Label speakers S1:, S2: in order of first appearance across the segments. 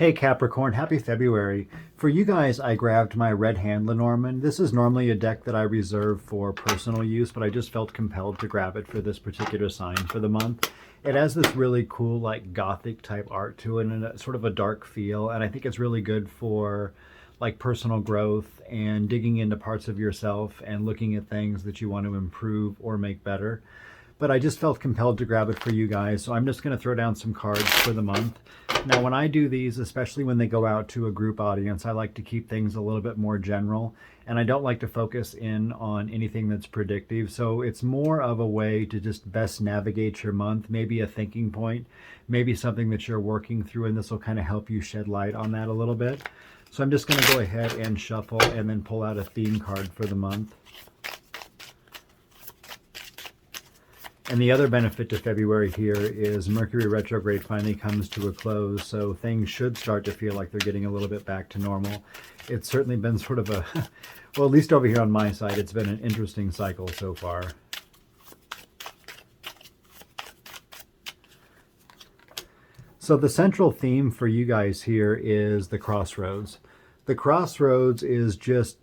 S1: Hey Capricorn, happy February. For you guys, I grabbed my red hand Lenormand. This is normally a deck that I reserve for personal use, but I just felt compelled to grab it for this particular sign for the month. It has this really cool, like gothic type art to it and a sort of a dark feel, and I think it's really good for like personal growth and digging into parts of yourself and looking at things that you want to improve or make better. But I just felt compelled to grab it for you guys, so I'm just going to throw down some cards for the month. Now, when I do these, especially when they go out to a group audience, I like to keep things a little bit more general, and I don't like to focus in on anything that's predictive. So it's more of a way to just best navigate your month, maybe a thinking point, maybe something that you're working through, and this will kind of help you shed light on that a little bit. So I'm just going to go ahead and shuffle and then pull out a theme card for the month. And the other benefit to February here is Mercury retrograde finally comes to a close, so things should start to feel like they're getting a little bit back to normal. It's certainly been sort of a, well, at least over here on my side, it's been an interesting cycle so far. So the central theme for you guys here is the crossroads. The crossroads is just,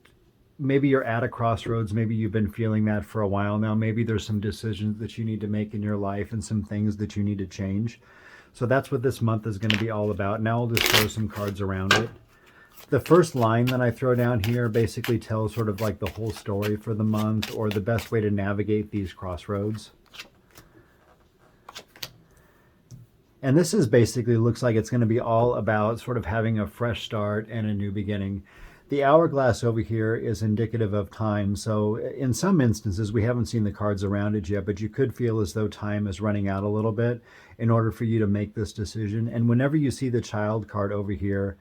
S1: maybe you're at a crossroads, maybe you've been feeling that for a while now, maybe there's some decisions that you need to make in your life and some things that you need to change. So that's what this month is going to be all about. Now I'll just throw some cards around it. The first line that I throw down here basically tells sort of like the whole story for the month, or the best way to navigate these crossroads. And this is basically, looks like it's going to be all about sort of having a fresh start and a new beginning. The hourglass over here is indicative of time. So in some instances, we haven't seen the cards around it yet, but you could feel as though time is running out a little bit in order for you to make this decision. And whenever you see the child card over here,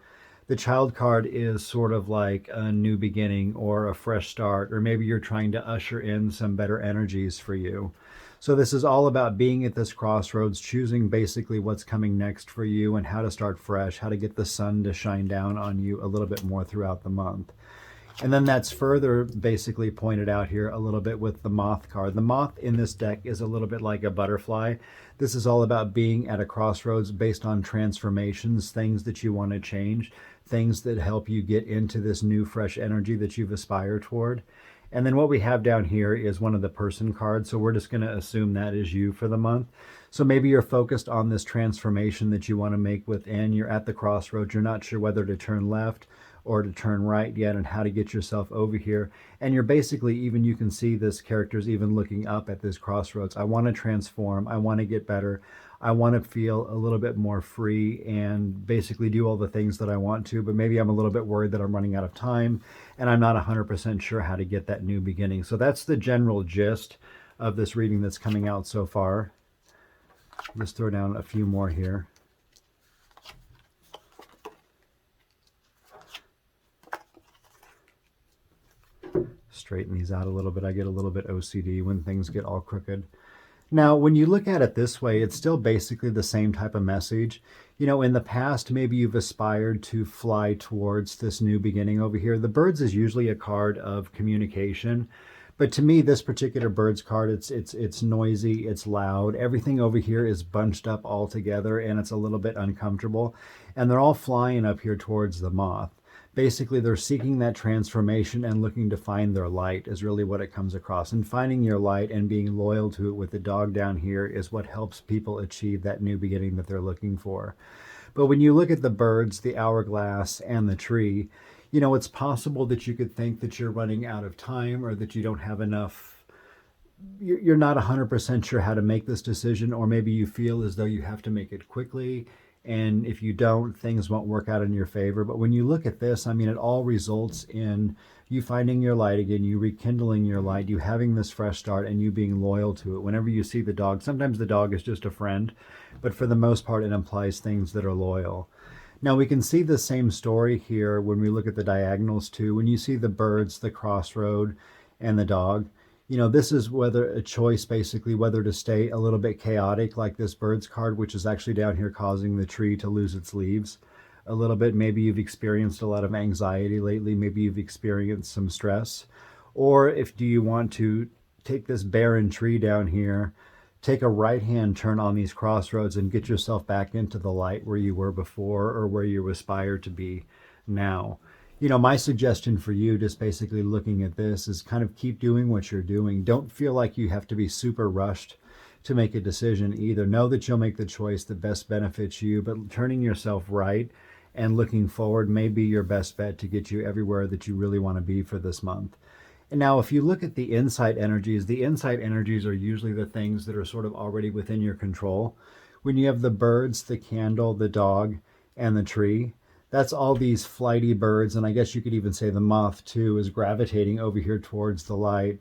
S1: the child card is sort of like a new beginning or a fresh start, or maybe you're trying to usher in some better energies for you. So this is all about being at this crossroads, choosing basically what's coming next for you and how to start fresh, how to get the sun to shine down on you a little bit more throughout the month. And then that's further basically pointed out here a little bit with the Moth card. The Moth in this deck is a little bit like a butterfly. This is all about being at a crossroads based on transformations, things that you want to change, things that help you get into this new fresh energy that you've aspired toward. And then what we have down here is one of the person cards. So we're just going to assume that is you for the month. So maybe you're focused on this transformation that you want to make within. You're at the crossroads. You're not sure whether to turn left or to turn right yet and how to get yourself over here. And you're basically, even you can see this character's even looking up at this crossroads. I want to transform. I want to get better. I want to feel a little bit more free and basically do all the things that I want to, but maybe I'm a little bit worried that I'm running out of time and I'm not 100% sure how to get that new beginning. So that's the general gist of this reading that's coming out so far. Let's throw down a few more here. Straighten these out a little bit. I get a little bit OCD when things get all crooked. Now, when you look at it this way, it's still basically the same type of message. You know, in the past, maybe you've aspired to fly towards this new beginning over here. The birds is usually a card of communication. But to me, this particular birds card, it's noisy, it's loud. Everything over here is bunched up all together, and it's a little bit uncomfortable. And they're all flying up here towards the moth. Basically, they're seeking that transformation and looking to find their light is really what it comes across. And finding your light and being loyal to it with the dog down here is what helps people achieve that new beginning that they're looking for. But when you look at the birds, the hourglass, and the tree, you know, it's possible that you could think that you're running out of time or that you don't have enough. You're not 100% sure how to make this decision, or maybe you feel as though you have to make it quickly. And if you don't, things won't work out in your favor. But when you look at this, I mean, it all results in you finding your light again, you rekindling your light, you having this fresh start, and you being loyal to it. Whenever you see the dog, sometimes the dog is just a friend, but for the most part, it implies things that are loyal. Now, we can see the same story here when we look at the diagonals too. When you see the birds, the crossroad, and the dog, you know, this is whether a choice, basically, whether to stay a little bit chaotic like this birds card, which is actually down here causing the tree to lose its leaves a little bit. Maybe you've experienced a lot of anxiety lately. Maybe you've experienced some stress. Or if do you want to take this barren tree down here take a right-hand turn on these crossroads and get yourself back into the light where you were before or where you aspire to be now. My suggestion for you, just basically looking at this, is kind of keep doing what you're doing. Don't feel like you have to be super rushed to make a decision either. Know that you'll make the choice that best benefits you, but turning yourself right and looking forward may be your best bet to get you everywhere that you really want to be for this month. And now, if you look at the insight energies are usually the things that are sort of already within your control. When you have the birds, the candle, the dog, and the tree, that's all these flighty birds. And I guess you could even say the moth too is gravitating over here towards the light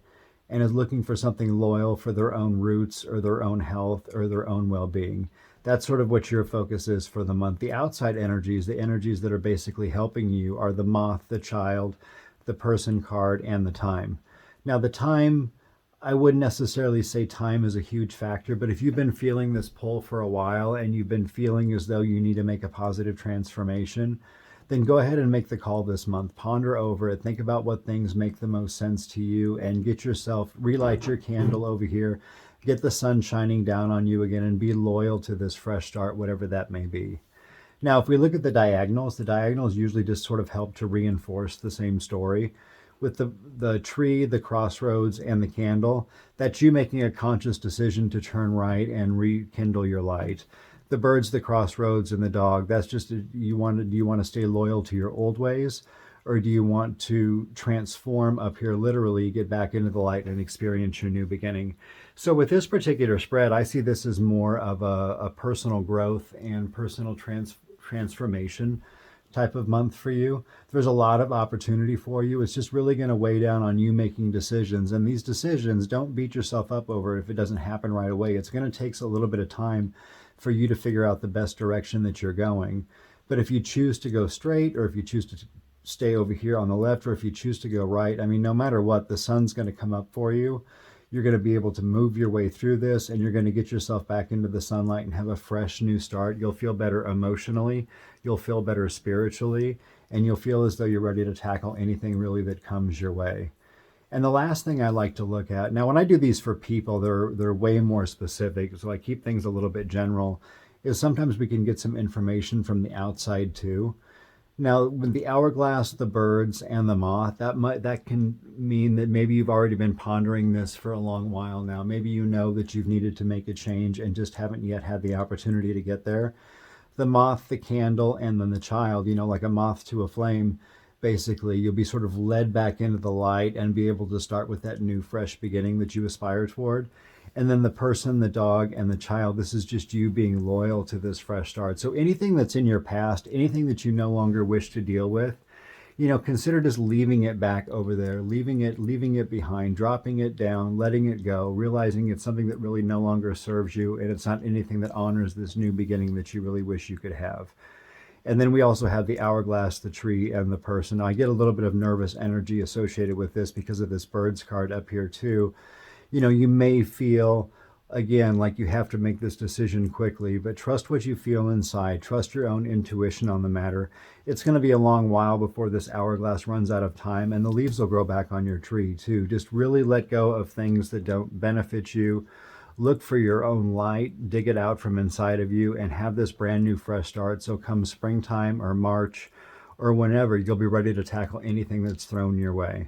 S1: and is looking for something loyal for their own roots or their own health or their own well-being. That's sort of what your focus is for the month. The outside energies, the energies that are basically helping you, are the moth, the child, the person card, and the time. Now, the time, I wouldn't necessarily say time is a huge factor, but if you've been feeling this pull for a while and you've been feeling as though you need to make a positive transformation, then go ahead and make the call this month. Ponder over it. Think about what things make the most sense to you and get yourself, relight your candle over here, get the sun shining down on you again, and be loyal to this fresh start, whatever that may be. Now, if we look at the diagonals usually just sort of help to reinforce the same story. With the tree, the crossroads, and the candle, that's you making a conscious decision to turn right and rekindle your light. The birds, the crossroads, and the dog, that's just do you want to stay loyal to your old ways, or do you want to transform up here, literally get back into the light and experience your new beginning? So with this particular spread, I see this as more of a personal growth and personal transformation type of month for you. There's a lot of opportunity for you. It's just really going to weigh down on you making decisions. And these decisions, don't beat yourself up over it if it doesn't happen right away. It's going to take a little bit of time for you to figure out the best direction that you're going. But if you choose to go straight, or if you choose to stay over here on the left, or if you choose to go right, I mean, no matter what, the sun's going to come up for you. You're going to be able to move your way through this, and you're going to get yourself back into the sunlight and have a fresh new start. You'll feel better emotionally, you'll feel better spiritually, and you'll feel as though you're ready to tackle anything really that comes your way. And the last thing I like to look at, now when I do these for people, they're way more specific, so I keep things a little bit general, is sometimes we can get some information from the outside too. Now, with the hourglass, the birds, and the moth, that can mean that maybe you've already been pondering this for a long while now. Maybe you know that you've needed to make a change and just haven't yet had the opportunity to get there. The moth, the candle, and then the child, like a moth to a flame, basically, you'll be sort of led back into the light and be able to start with that new, fresh beginning that you aspire toward. And then the person, the dog, and the child, this is just you being loyal to this fresh start. So anything that's in your past, anything that you no longer wish to deal with, consider just leaving it back over there, leaving it behind, dropping it down, letting it go, realizing it's something that really no longer serves you, and it's not anything that honors this new beginning that you really wish you could have. And then we also have the hourglass, the tree, and the person. Now, I get a little bit of nervous energy associated with this because of this birds card up here too. You may feel, again, like you have to make this decision quickly, but trust what you feel inside. Trust your own intuition on the matter. It's going to be a long while before this hourglass runs out of time, and the leaves will grow back on your tree too. Just really let go of things that don't benefit you. Look for your own light, dig it out from inside of you, and have this brand new fresh start. So come springtime or March or whenever, you'll be ready to tackle anything that's thrown your way.